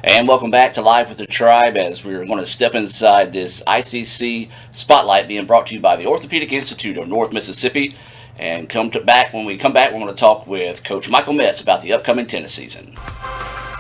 And welcome back to Live with the Tribe as we're going to step inside this ICC spotlight being brought to you by the Orthopedic Institute of North Mississippi. And when we come back, we're going to talk with Coach Michael Metz about the upcoming tennis season.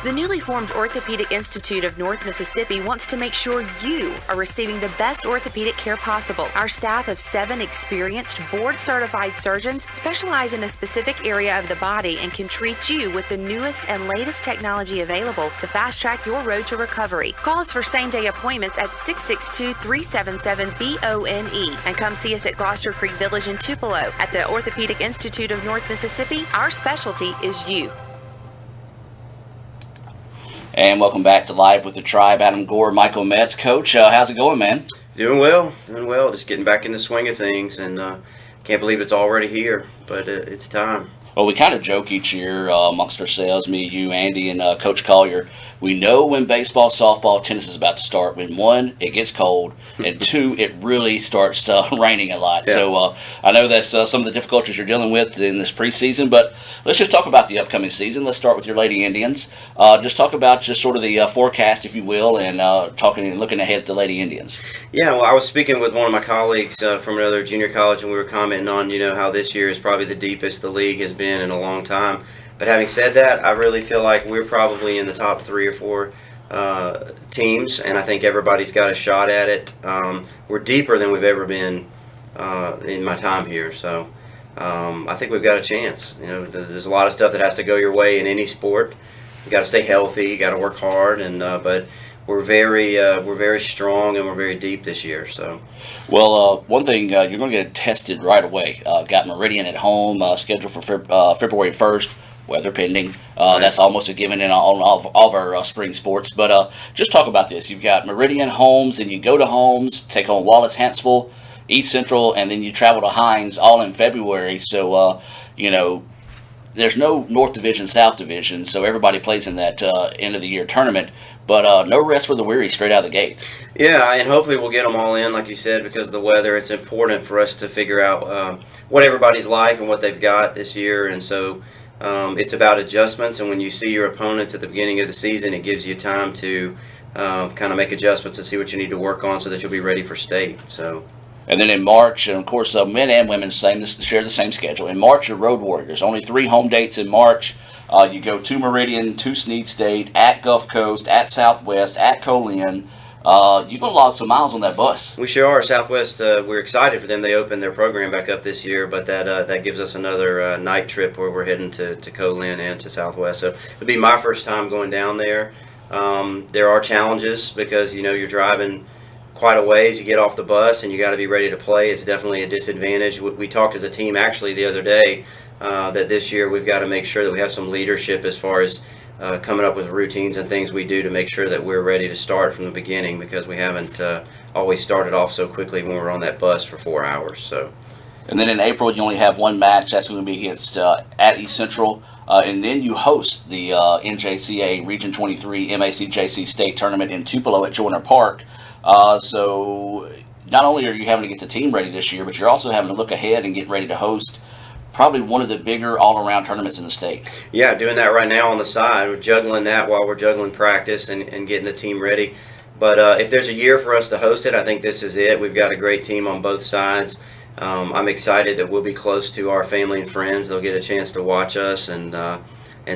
The newly formed Orthopedic Institute of North Mississippi wants to make sure you are receiving the best orthopedic care possible. Our staff of 7 experienced, board-certified surgeons specialize in a specific area of the body and can treat you with the newest and latest technology available to fast-track your road to recovery. Call us for same-day appointments at 662-377-BONE and come see us at Gloucester Creek Village in Tupelo. At the Orthopedic Institute of North Mississippi, our specialty is you. And welcome back to Live with the Tribe. Adam Gore, Michael Metz. Coach, how's it going, man? Doing well. Just getting back in the swing of things, and can't believe it's already here, but it's time. Well, we kind of joke each year amongst ourselves, me, you, Andy, and Coach Collier. We know when baseball, softball, tennis is about to start. When 1, it gets cold, and 2, it really starts raining a lot. Yeah. So I know that's some of the difficulties you're dealing with in this preseason, but let's just talk about the upcoming season. Let's start with your Lady Indians. Just talk about just sort of the forecast, if you will, and looking ahead at the Lady Indians. Yeah, well, I was speaking with one of my colleagues from another junior college, and we were commenting on, how this year is probably the deepest the league has been in a long time. But having said that, I really feel like we're probably in the top 3 or 4 teams, and I think everybody's got a shot at it. We're deeper than we've ever been in my time here, so I think we've got a chance. There's a lot of stuff that has to go your way in any sport. You got to stay healthy, you got to work hard, and but we're very strong and we're very deep this year. So, well, one thing you're going to get tested right away. Got Meridian at home, scheduled for February 1st. Weather pending. That's almost a given in all of our spring sports. But just talk about this. You've got Meridian, Holmes, and you go to Holmes, take on Wallace, Hanceville, East Central, and then you travel to Hines all in February. So, there's no North Division, South Division, so everybody plays in that end of the year tournament. But no rest for the weary straight out of the gate. Yeah, and hopefully we'll get them all in, like you said, because of the weather. It's important for us to figure out what everybody's like and what they've got this year, and so it's about adjustments. And when you see your opponents at the beginning of the season, it gives you time to kind of make adjustments to see what you need to work on so that you'll be ready for state. So. And then in March, and of course, men and women share the same schedule. In March, you're Road Warriors. Only 3 home dates in March. You go to Meridian, to Snead State, at Gulf Coast, at Southwest, at Colin. You're going to log some miles on that bus. We sure are. Southwest, we're excited for them. They opened their program back up this year, but that gives us another night trip where we're heading to Colin and to Southwest. So it'll be my first time going down there. There are challenges because, you're driving quite a ways. You get off the bus and you got to be ready to play. It's definitely a disadvantage. We talked as a team actually the other day that this year we've got to make sure that we have some leadership as far as coming up with routines and things we do to make sure that we're ready to start from the beginning, because we haven't always started off so quickly when we're on that bus for 4 hours. So. And then in April, you only have one match. That's going to be against at East Central. And then you host the NJCA Region 23 MACJC State Tournament in Tupelo at Joyner Park. So not only are you having to get the team ready this year, but you're also having to look ahead and get ready to host probably one of the bigger all-around tournaments in the state. Yeah, doing that right now on the side. We're juggling that while we're juggling practice and getting the team ready. But if there's a year for us to host it, I think this is it. We've got a great team on both sides. I'm excited that we'll be close to our family and friends. They'll get a chance to watch us and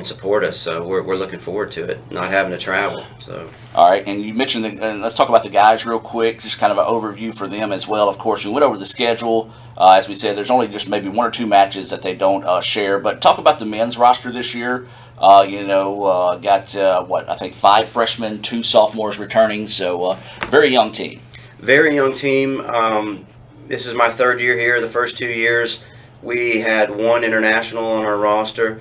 support us. So we're looking forward to it, not having to travel. So. All right, and you mentioned, and let's talk about the guys real quick, just kind of an overview for them as well. Of course, we went over the schedule. As we said, there's only just maybe 1 or 2 matches that they don't share. But talk about the men's roster this year. Got, I think 5 freshmen, 2 sophomores returning. So very young team. Very young team. This is my 3rd year here. The first 2 years, we had 1 international on our roster.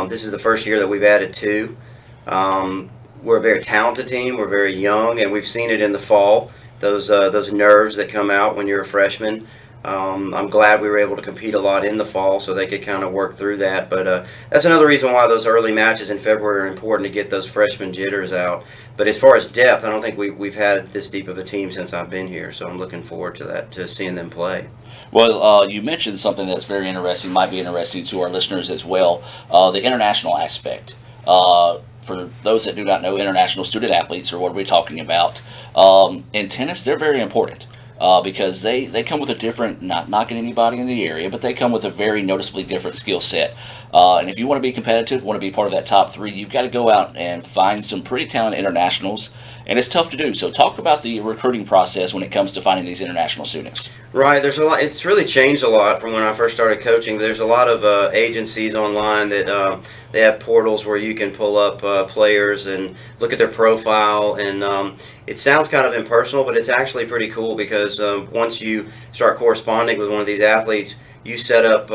This is the first year that we've added 2. We're a very talented team. We're very young, and we've seen it in the fall. Those nerves that come out when you're a freshman. I'm glad we were able to compete a lot in the fall so they could kind of work through that. But that's another reason why those early matches in February are important, to get those freshman jitters out. But as far as depth, I don't think we've had this deep of a team since I've been here. So I'm looking forward to that, to seeing them play. Well, you mentioned something that's very interesting, might be interesting to our listeners as well, the international aspect. for those that do not know, international student athletes, or what are we talking about? In tennis, they're very important. Because they come with a different, not knocking anybody in the area, but they come with a very noticeably different skill set. And if you want to be competitive, want to be part of that top three, you've got to go out and find some pretty talented internationals, and it's tough to do. So talk about the recruiting process when it comes to finding these international students. Right, there's a lot. It's really changed a lot from when I first started coaching. There's a lot of agencies online that they have portals where you can pull up players and look at their profile, and it sounds kind of impersonal, but it's actually pretty cool because once you start corresponding with one of these athletes, you set up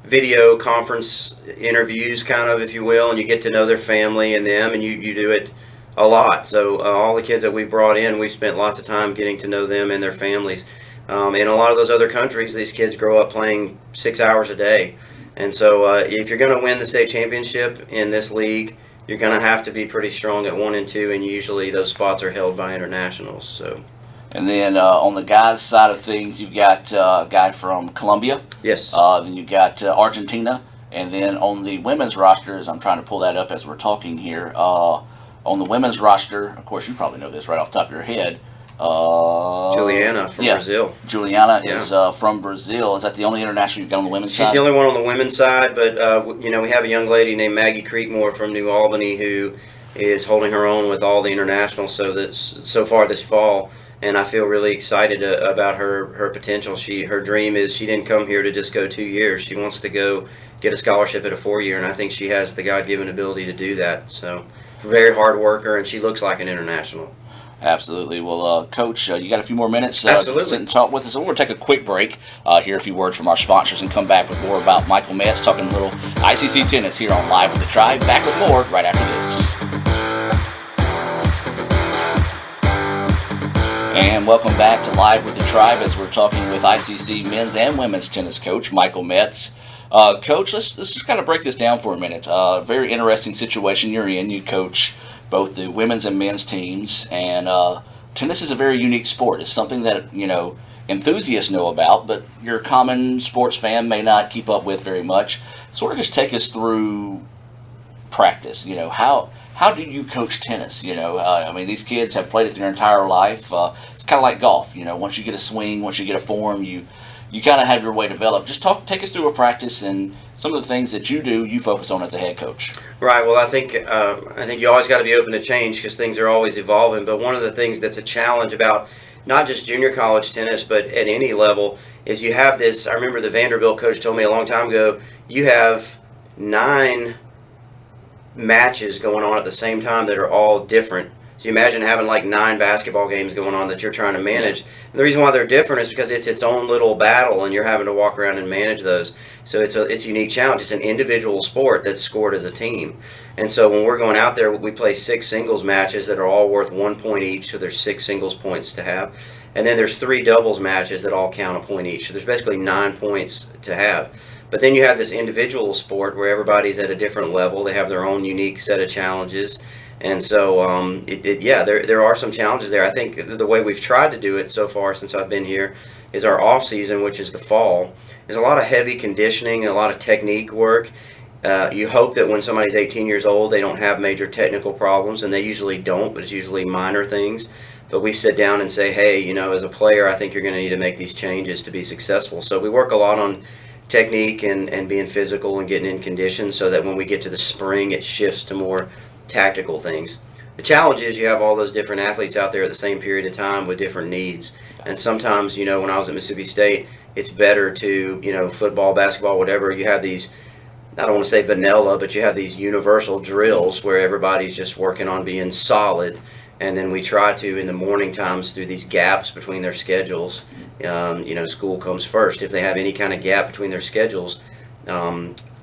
video conference interviews, kind of, if you will, and you get to know their family and them, and you do it a lot. So all the kids that we've brought in, we've spent lots of time getting to know them and their families. In a lot of those other countries, these kids grow up playing 6 hours a day. And so if you're going to win the state championship in this league, you're going to have to be pretty strong at 1 and 2, and usually those spots are held by internationals. So. And then on the guys' side of things, you've got a guy from Colombia. Yes. Then you've got Argentina. And then on the women's roster, as I'm trying to pull that up as we're talking here, on the women's roster, of course, you probably know this right off the top of your head. Juliana from Brazil. Juliana is from Brazil. Is that the only international you've got on the women's side? She's the only one on the women's side, but we have a young lady named Maggie Creekmore from New Albany who is holding her own with all the internationals so far this fall, and I feel really excited about her potential. Her dream is she didn't come here to just go 2 years. She wants to go get a scholarship at a 4-year, and I think she has the God-given ability to do that. So, very hard worker, and she looks like an international. Absolutely. Well, Coach, you got a few more minutes Absolutely. to sit and talk with us. So we're going to take a quick break, hear a few words from our sponsors, and come back with more about Michael Metz, talking a little ICC tennis here on Live with the Tribe. Back with more right after this. And welcome back to Live with the Tribe as we're talking with ICC men's and women's tennis coach Michael Metz. Coach, let's just kind of break this down for a minute. Very interesting situation you're in. You coach both the women's and men's teams, and tennis is a very unique sport. It's something that enthusiasts know about, but your common sports fan may not keep up with very much. Sort of just take us through practice. How do you coach tennis? These kids have played it their entire life. It's kind of like golf. Once you get a swing, once you get a form, you kind of have your way developed. Just take us through a practice and some of the things that you focus on as a head coach. Right. Well, I think you always got to be open to change because things are always evolving. But one of the things that's a challenge about not just junior college tennis, but at any level, is you have this. I remember the Vanderbilt coach told me a long time ago, you have 9 matches going on at the same time that are all different. So you imagine having like 9 basketball games going on that you're trying to manage. And the reason why they're different is because it's its own little battle, and you're having to walk around and manage those. So it's a unique challenge. It's an individual sport that's scored as a team. And so when we're going out there, we play 6 singles matches that are all worth 1 point each. So there's 6 singles points to have. And then there's 3 doubles matches that all count a point each. So there's basically 9 points to have. But then you have this individual sport where everybody's at a different level. They have their own unique set of challenges. And so, there are some challenges there. I think the way we've tried to do it so far since I've been here is our off season, which is the fall. There's a lot of heavy conditioning and a lot of technique work. You hope that when somebody's 18 years old, they don't have major technical problems, and they usually don't, but it's usually minor things. But we sit down and say, hey, as a player, I think you're going to need to make these changes to be successful. So we work a lot on technique and being physical and getting in condition so that when we get to the spring, it shifts to more tactical things. The challenge is you have all those different athletes out there at the same period of time with different needs. And sometimes, when I was at Mississippi State, it's better to, football, basketball, whatever, you have these, I don't want to say vanilla, but you have these universal drills where everybody's just working on being solid. And then we try to, in the morning times, through these gaps between their schedules, school comes first. If they have any kind of gap between their schedules,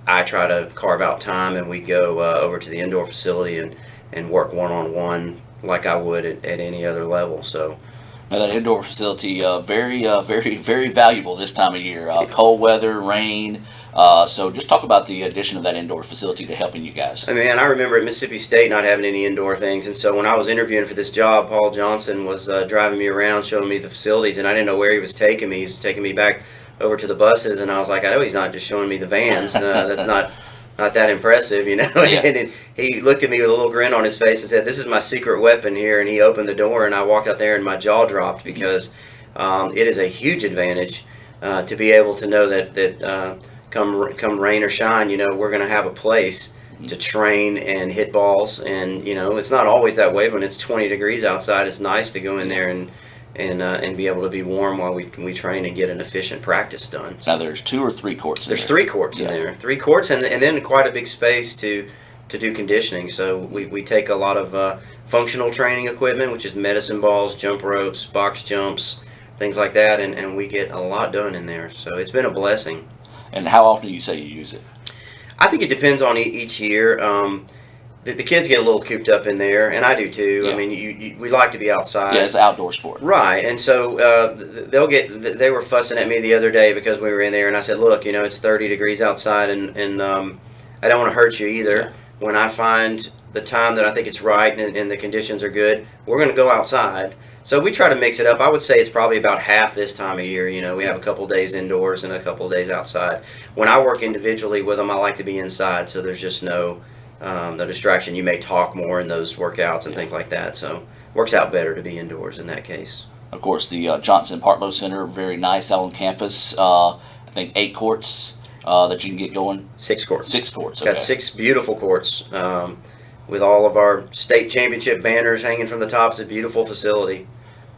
I try to carve out time, and we go over to the indoor facility and work one-on-one like I would at any other level. So now that indoor facility, very, very, very valuable this time of year. Cold weather, rain. So just talk about the addition of that indoor facility to helping you guys. I remember at Mississippi State not having any indoor things, and so when I was interviewing for this job, Paul Johnson was driving me around, showing me the facilities, and I didn't know where he was taking me. He was taking me back over to the buses, and I was like, I know he's not just showing me the vans. That's not not that impressive, you know. Yeah. And he looked at me with a little grin on his face and said, "This is my secret weapon here." And he opened the door, and I walked out there, and my jaw dropped because it is a huge advantage to be able to know that come rain or shine, you know, we're going to have a place to train and hit balls. And you know, it's not always that way. When it's 20 degrees outside, it's nice to go in there and be able to be warm while we train and get an efficient practice done. Now there's 2 or 3 courts. There's 3 courts in there, 3 courts, and then quite a big space to do conditioning. So we take a lot of functional training equipment, which is medicine balls, jump ropes, box jumps, things like that, and we get a lot done in there. So it's been a blessing. And how often do you say you use it? I think it depends on each year. The kids get a little cooped up in there, and I do too. Yeah. I mean, we like to be outside. Yeah, it's an outdoor sport. Right, and so they were fussing at me the other day because we were in there, and I said, look, you know, it's 30 degrees outside, and I don't want to hurt you either. Yeah. When I find the time that I think it's right and the conditions are good, we're going to go outside. So we try to mix it up. I would say it's probably about half this time of year. You know, we have a couple days indoors and a couple days outside. When I work individually with them, I like to be inside, so there's just no distraction. You may talk more in those workouts and things like that. So it works out better to be indoors in that case. Of course, the Johnson Partlow Center, very nice out on campus. I think 8 courts that you can get going. 6 courts. 6 courts. Okay. Got 6 beautiful courts with all of our state championship banners hanging from the top. It's a beautiful facility.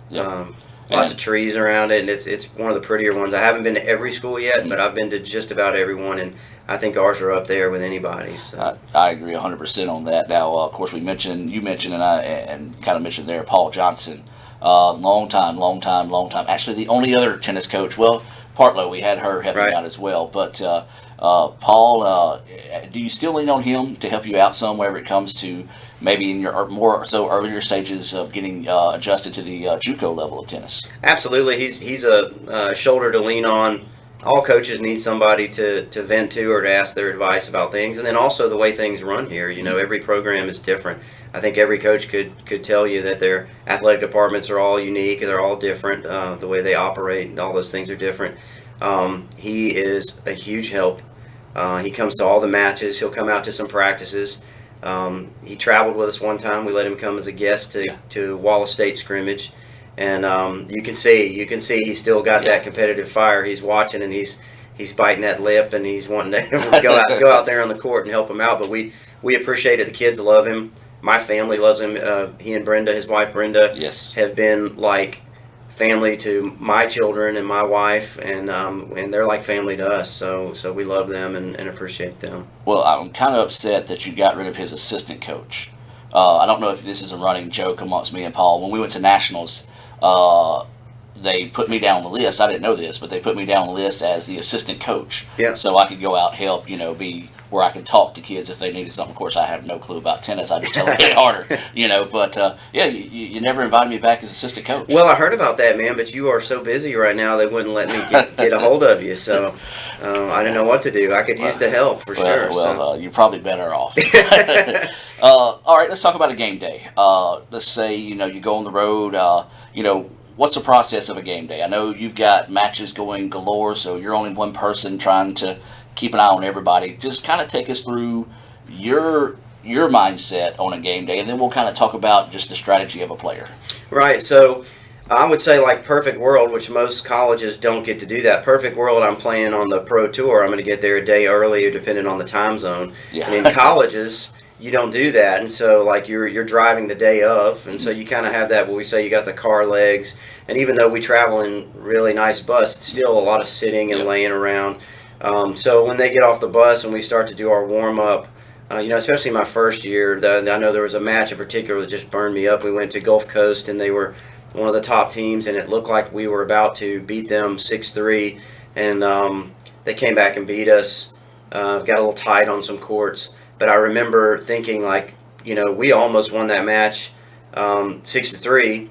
Yep. Lots of trees around it, and it's one of the prettier ones. I haven't been to every school yet, but I've been to just about every one, and I think ours are up there with anybody's. So. I agree 100% on that. Now, of course, you mentioned, and kind of mentioned there, Paul Johnson. Long time. Actually, the only other tennis coach, well, Partlow, we had her helping out as well. But Paul, do you still lean on him to help you out some whenever it comes to maybe in your more so earlier stages of getting adjusted to the JUCO level of tennis? Absolutely. He's a shoulder to lean on. All coaches need somebody to vent to or to ask their advice about things. And then also the way things run here. You know, every program is different. I think every coach could tell you that their athletic departments are all unique. They're all different. The way they operate and all those things are different. He is a huge help. He comes to all the matches. He'll come out to some practices. He traveled with us one time. We let him come as a guest to Wallace State scrimmage. And you can see he's still got that competitive fire. He's watching and he's biting that lip and he's wanting to go out there on the court and help him out. But we appreciate it. The kids love him. My family loves him. He and Brenda, his wife Brenda, have been like family to my children and my wife, and they're like family to us. So we love them and appreciate them. Well, I'm kind of upset that you got rid of his assistant coach. I don't know if this is a running joke amongst me and Paul. When we went to nationals, they put me down on the list. I didn't know this, but they put me down on the list as the assistant coach. Yeah. So I could go out and help, be where I could talk to kids if they needed something. Of course, I have no clue about tennis. I just tell them to get harder, But, you never invited me back as assistant coach. Well, I heard about that, man, but you are so busy right now they wouldn't let me get a hold of you. So I didn't know what to do. I could use the help for sure. Well, you're probably better off. All right, let's talk about a game day. Let's say, you go on the road, what's the process of a game day? I know you've got matches going galore, so you're only one person trying to keep an eye on everybody. Just kind of take us through your mindset on a game day, and then we'll kind of talk about just the strategy of a player. Right. So I would say like perfect world, which most colleges don't get to do that. Perfect world, I'm playing on the pro tour. I'm going to get there a day early, depending on the time zone. Yeah. And in colleges, you don't do that, and so like you're driving the day of, and so you kind of have that. What we say, you got the car legs, and even though we travel in really nice bus, it's still a lot of sitting and laying around. So when they get off the bus and we start to do our warm up, especially my first year, I know there was a match in particular that just burned me up. We went to Gulf Coast and they were one of the top teams, and it looked like we were about to beat them 6-3, and they came back and beat us. Got a little tight on some courts. But I remember thinking, we almost won that match 6-3.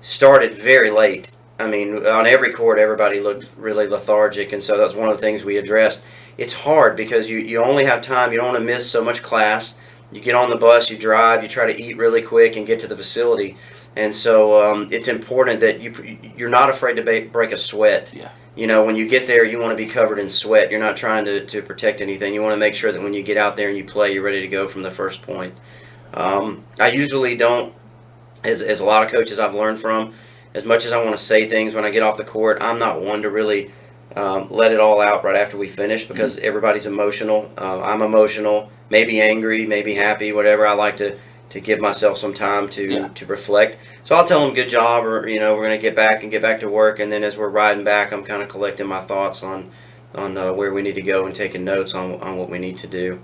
Started very late. I mean, on every court, everybody looked really lethargic, and so that's one of the things we addressed. It's hard because you only have time. You don't want to miss so much class. You get on the bus, you drive, you try to eat really quick and get to the facility. And so it's important that you're not afraid to break a sweat. Yeah. when you get there, you want to be covered in sweat. You're not trying to protect anything. You want to make sure that when you get out there and you play, you're ready to go from the first point. I usually don't, as a lot of coaches I've learned from, as much as I want to say things when I get off the court, I'm not one to really let it all out right after we finish, because everybody's emotional. I'm emotional, maybe angry, maybe happy, whatever. I like to give myself some time to reflect. So I'll tell them good job, or we're going to get back to work, and then as we're riding back, I'm kind of collecting my thoughts on where we need to go and taking notes on what we need to do.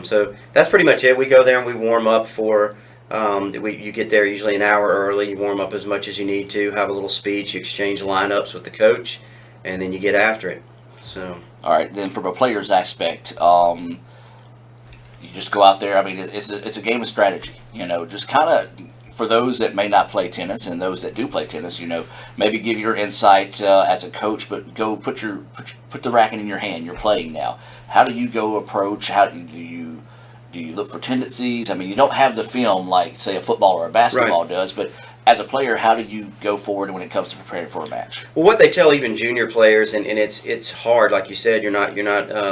So that's pretty much it. We go there and we warm up for. You get there usually an hour early. You warm up as much as you need to. Have a little speech. You exchange lineups with the coach, and then you get after it. So. All right. Then from a player's aspect. You just go out there. I mean, it's a game of strategy. Just kind of for those that may not play tennis and those that do play tennis. Maybe give your insights as a coach, but go put the racket in your hand. You're playing now. How do you go approach? How do you look for tendencies? I mean, you don't have the film like say a football or a basketball does, but as a player, how do you go forward when it comes to preparing for a match? Well, what they tell even junior players, and it's hard, like you said, you're not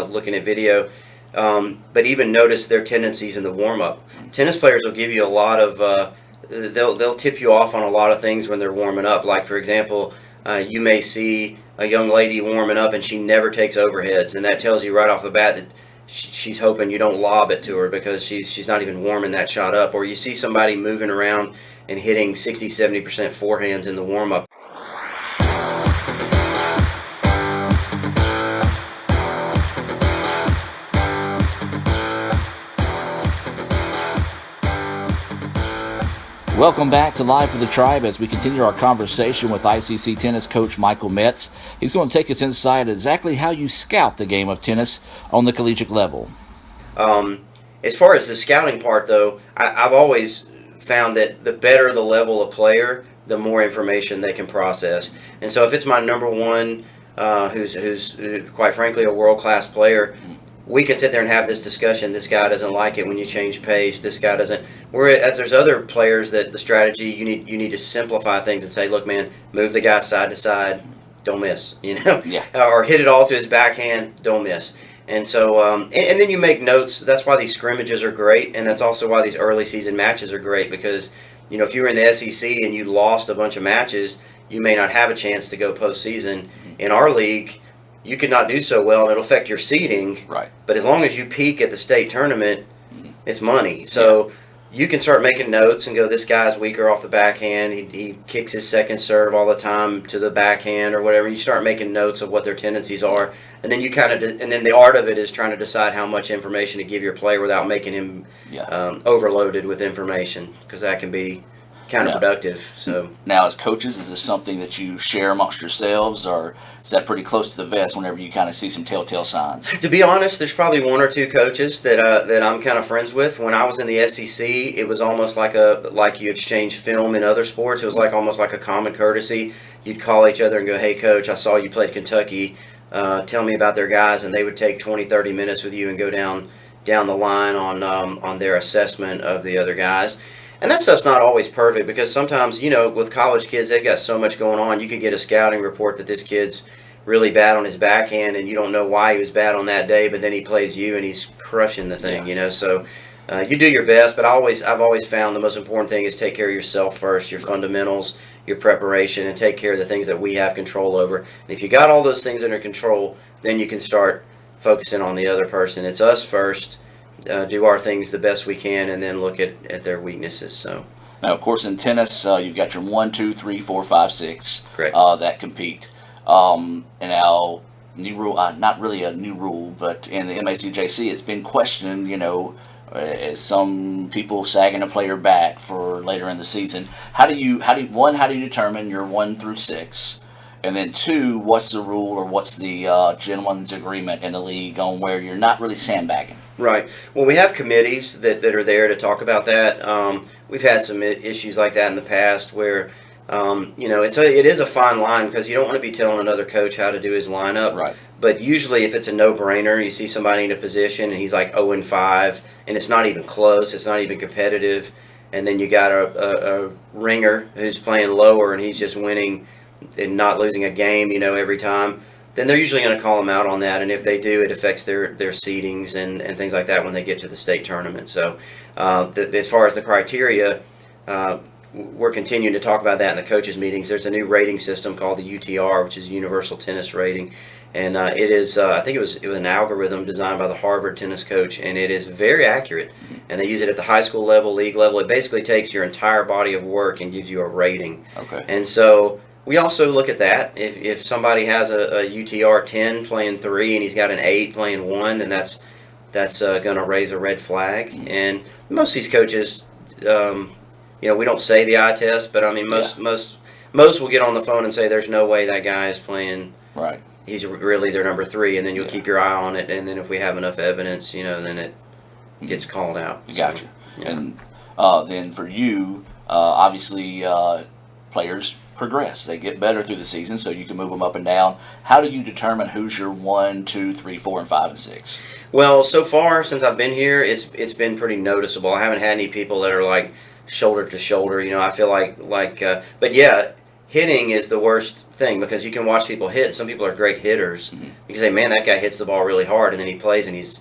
looking at video. But even notice their tendencies in the warm-up. Tennis players will give you a lot of, they'll tip you off on a lot of things when they're warming up. Like, for example, you may see a young lady warming up and she never takes overheads, and that tells you right off the bat that she's hoping you don't lob it to her because she's not even warming that shot up. Or you see somebody moving around and hitting 60-70% forehands in the warm-up. Welcome back to Live for the Tribe as we continue our conversation with ICC tennis coach Michael Metz. He's going to take us inside exactly how you scout the game of tennis on the collegiate level. As far as the scouting part, though, I've always found that the better the level of player, the more information they can process. And so if it's my number one, who's quite frankly a world-class player, we can sit there and have this discussion. This guy doesn't like it when you change pace. This guy doesn't. Whereas there's other players that the strategy you need to simplify things and say, look, man, move the guy side to side, don't miss, or hit it all to his backhand, don't miss. And so, and then you make notes. That's why these scrimmages are great, and that's also why these early season matches are great, because if you were in the SEC and you lost a bunch of matches, you may not have a chance to go postseason. In our league, you could not do so well, and it'll affect your seeding. Right. But as long as you peak at the state tournament, it's money. So you can start making notes and go, this guy's weaker off the backhand. He kicks his second serve all the time to the backhand or whatever. You start making notes of what their tendencies are, and then you and then the art of it is trying to decide how much information to give your player without making him overloaded with information, because that can be counterproductive. So now, as coaches, is this something that you share amongst yourselves, or is that pretty close to the vest whenever you kind of see some telltale signs? To be honest, there's probably one or two coaches that I'm kind of friends with. When I was in the SEC, it was almost like you exchange film in other sports. It was almost like a common courtesy. You'd call each other and go, hey coach, I saw you played Kentucky, tell me about their guys, and they would take 20-30 minutes with you and go down the line on their assessment of the other guys. And that stuff's not always perfect, because sometimes, with college kids, they've got so much going on. You could get a scouting report that this kid's really bad on his backhand, and you don't know why he was bad on that day, but then he plays you and he's crushing the thing, So you do your best, but I've always found the most important thing is take care of yourself first, your fundamentals, your preparation, and take care of the things that we have control over. And if you got all those things under control, then you can start focusing on the other person. It's us first. Do our things the best we can, and then look at their weaknesses. So now, of course, in tennis, you've got your 1, 2, 3, 4, 5, 6 Correct. That compete. And now, new rule, not really a new rule, but in the MACJC, it's been questioned. As some people sagging a player back for later in the season. How do you determine your 1 through 6? And then 2, what's the rule or what's the Gen 1's agreement in the league on where you're not really sandbagging? Right. Well, we have committees that are there to talk about that. We've had some issues like that in the past where, it is a fine line, because you don't want to be telling another coach how to do his lineup. Right. But usually if it's a no-brainer, you see somebody in a position and he's like 0-5, and it's not even close, it's not even competitive, and then you got a ringer who's playing lower and he's just winning and not losing a game, every time, then they're usually going to call them out on that. And if they do, it affects their seedings and things like that when they get to the state tournament. So as far as the criteria, we're continuing to talk about that in the coaches' meetings. There's a new rating system called the UTR, which is Universal Tennis Rating. And it is, I think it was an algorithm designed by the Harvard tennis coach, and it is very accurate. And they use it at the high school level, league level. It basically takes your entire body of work and gives you a rating. Okay. And so we also look at that. If somebody has a UTR 10 playing 3 and he's got an 8 playing 1, then that's going to raise a red flag. And most of these coaches, we don't say the eye test, but I mean most will get on the phone and say there's no way that guy is playing. Right. He's really their number 3, and then you'll keep your eye on it, and then if we have enough evidence, then it gets called out. Gotcha. So, yeah. And then for you, obviously, players progress. They get better through the season, so you can move them up and down. How do you determine who's your 1, 2, 3, 4, and 5, and 6? Well, so far since I've been here, it's been pretty noticeable. I haven't had any people that are like shoulder to shoulder. I feel like, but yeah. Hitting is the worst thing because you can watch people hit. Some people are great hitters. You can say, man, that guy hits the ball really hard, and then he plays and he's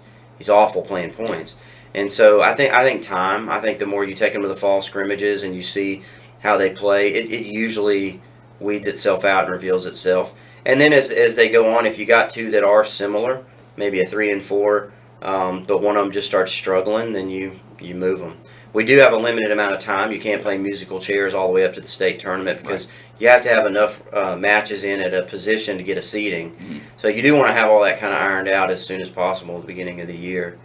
awful playing points. And so I think the more you take them to the fall scrimmages and you see how they play, it usually weeds itself out and reveals itself. And then as they go on, if you got 2 that are similar, maybe a 3 and 4, but one of them just starts struggling, then you move them. We do have a limited amount of time. You can't play musical chairs all the way up to the state tournament because you have to have enough matches in at a position to get a seeding. So you do want to have all that kind of ironed out as soon as possible at the beginning of the year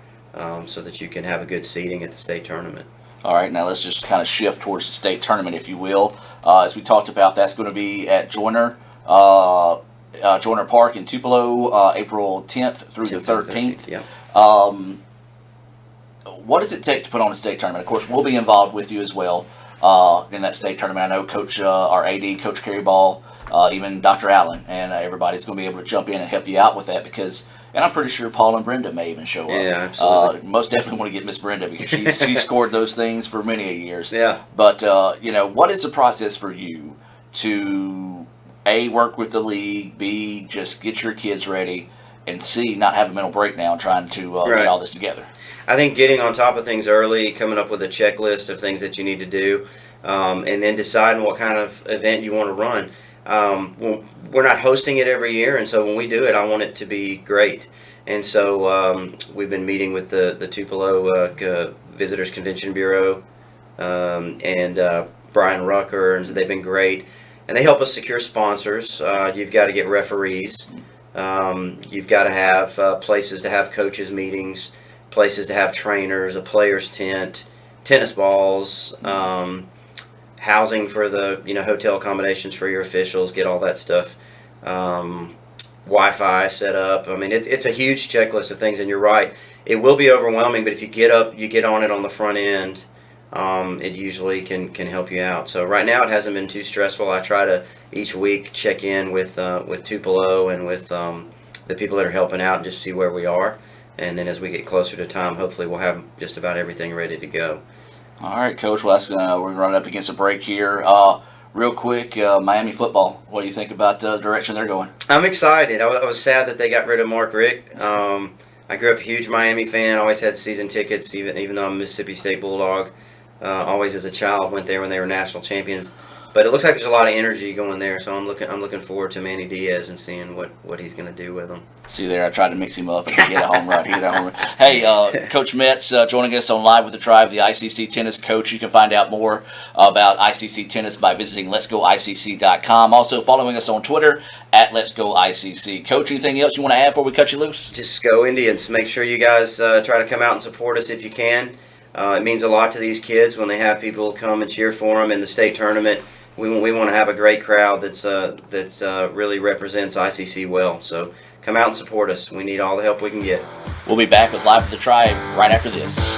so that you can have a good seeding at the state tournament. All right, now let's just kind of shift towards the state tournament, if you will. As we talked about, that's going to be at Joyner Park in Tupelo, April 10th through the 13th. Yeah. What does it take to put on a state tournament? Of course, we'll be involved with you as well in that state tournament. I know Coach, our AD, Coach Carey Ball, even Dr. Allen, and everybody's going to be able to jump in and help you out with that because, and I'm pretty sure Paul and Brenda may even show up. Yeah, absolutely. Most definitely want to get Miss Brenda because she's scored those things for many years. Yeah. But, what is the process for you to, A, work with the league, B, just get your kids ready, and C, not have a mental breakdown trying to get all this together? I think getting on top of things early, coming up with a checklist of things that you need to do, and then deciding what kind of event you want to run. We're not hosting it every year, and so when we do it, I want it to be great. And so we've been meeting with the Tupelo Visitors Convention Bureau and Brian Rucker, and they've been great. And they help us secure sponsors. You've got to get referees. You've got to have places to have coaches meetings, places to have trainers, a player's tent, tennis balls, housing for the hotel accommodations for your officials, get all that stuff, Wi-Fi set up. I mean, it's a huge checklist of things, and you're right. It will be overwhelming, but if you get on it on the front end, it usually can help you out. So right now it hasn't been too stressful. I try to each week check in with Tupelo and with the people that are helping out and just see where we are. And then as we get closer to time, hopefully we'll have just about everything ready to go. All right, Coach. Well, we're running up against a break here. Real quick, Miami football. What do you think about the direction they're going? I'm excited. I was sad that they got rid of Mark Richt. I grew up a huge Miami fan. Always had season tickets, even though I'm a Mississippi State Bulldog. Always as a child went there when they were national champions. But it looks like there's a lot of energy going there, so I'm looking forward to Manny Diaz and seeing what he's going to do with them. See there, I tried to mix him up and get a home run. Hey, Coach Metz joining us on Live with the Tribe, the ICC tennis coach. You can find out more about ICC tennis by visiting letsgoicc.com. Also following us on Twitter at letsgoicc. Coach, anything else you want to add before we cut you loose? Just go Indians. Make sure you guys try to come out and support us if you can. It means a lot to these kids when they have people come and cheer for them in the state tournament. We want to have a great crowd that's really represents ICC well. So come out and support us. We need all the help we can get. We'll be back with Live with the Tribe right after this.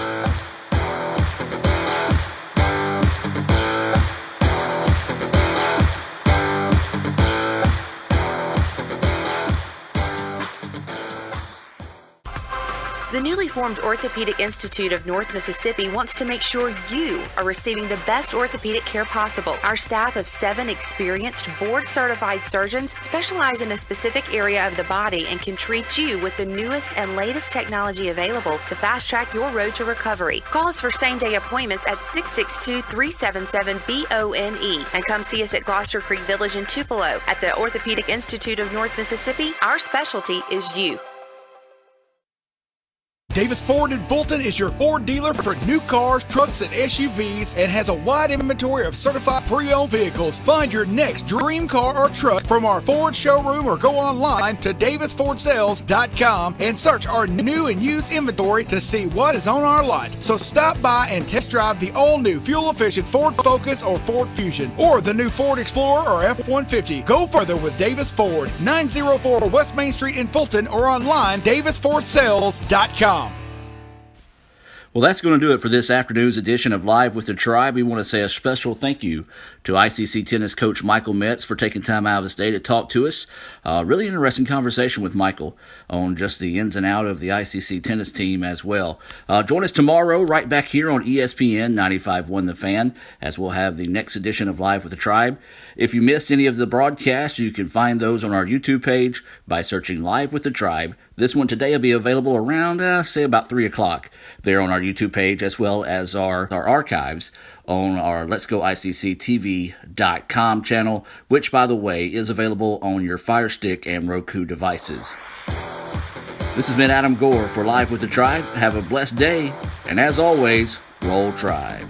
The newly newly formed Orthopedic Institute of North Mississippi wants to make sure you are receiving the best orthopedic care possible. Our staff of 7 experienced, board-certified surgeons specialize in a specific area of the body and can treat you with the newest and latest technology available to fast-track your road to recovery. Call us for same-day appointments at 662-377-BONE and come see us at Gloucester Creek Village in Tupelo. At the Orthopedic Institute of North Mississippi, our specialty is you. Davis Ford in Fulton is your Ford dealer for new cars, trucks, and SUVs and has a wide inventory of certified pre-owned vehicles. Find your next dream car or truck from our Ford showroom or go online to davisfordsales.com and search our new and used inventory to see what is on our lot. So stop by and test drive the all-new fuel-efficient Ford Focus or Ford Fusion or the new Ford Explorer or F-150. Go further with Davis Ford, 904 West Main Street in Fulton or online davisfordsales.com. Well, that's going to do it for this afternoon's edition of Live with the Tribe. We want to say a special thank you to ICC tennis coach Michael Metz for taking time out of his day to talk to us. Really interesting conversation with Michael on just the ins and outs of the ICC tennis team as well. Join us tomorrow right back here on ESPN 95.1 The Fan as we'll have the next edition of Live with the Tribe. If you missed any of the broadcasts, you can find those on our YouTube page by searching Live with the Tribe. This one today will be available around, say, about 3 o'clock there on our YouTube page, as well as our archives on our letsgoicctv.com channel, which, by the way, is available on your Fire Stick and Roku devices. This has been Adam Gore for Live with the Tribe. Have a blessed day, and as always, roll Tribe.